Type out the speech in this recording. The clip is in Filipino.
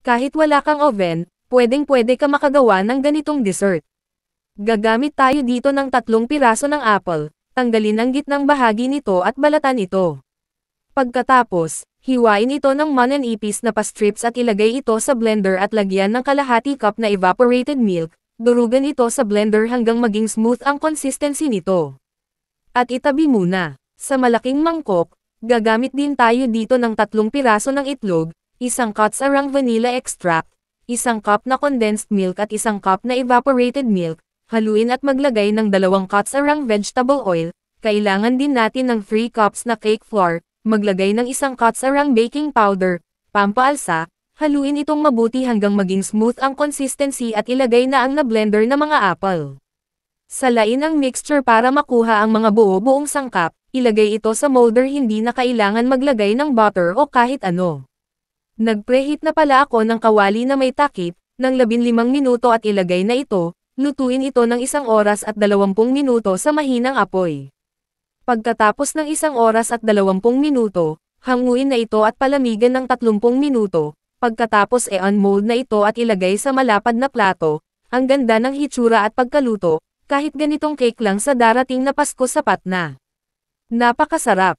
Kahit wala kang oven, pwedeng-pwede ka makagawa ng ganitong dessert. Gagamit tayo dito ng 3 piraso ng apple, tanggalin ang gitnang bahagi nito at balatan ito. Pagkatapos, hiwain ito ng mananipis na pa-strips at ilagay ito sa blender at lagyan ng kalahati cup na evaporated milk, durugan ito sa blender hanggang maging smooth ang consistency nito. At itabi muna. Sa malaking mangkok, gagamit din tayo dito ng 3 piraso ng itlog, 1 cutsarang vanilla extract, 1 cup na condensed milk at 1 cup na evaporated milk, haluin at maglagay ng 2 cutsarang vegetable oil, kailangan din natin ng 3 cups na cake flour, maglagay ng 1 cutsarang baking powder, pampaalsa, haluin itong mabuti hanggang maging smooth ang consistency at ilagay na ang na-blender na mga apple. Salain ang mixture para makuha ang mga buo-buong sangkap, ilagay ito sa molder hindi na kailangan maglagay ng butter o kahit ano. Nagpreheat na pala ako ng kawali na may takip, ng 15 minuto at ilagay na ito, lutuin ito ng 1 oras at 20 minuto sa mahinang apoy. Pagkatapos ng 1 oras at 20 minuto, hanguin na ito at palamigan ng 30 minuto, pagkatapos unmold na ito at ilagay sa malapad na plato. Ang ganda ng hitsura at pagkaluto, kahit ganitong cake lang sa darating na Pasko sapat na. Napakasarap!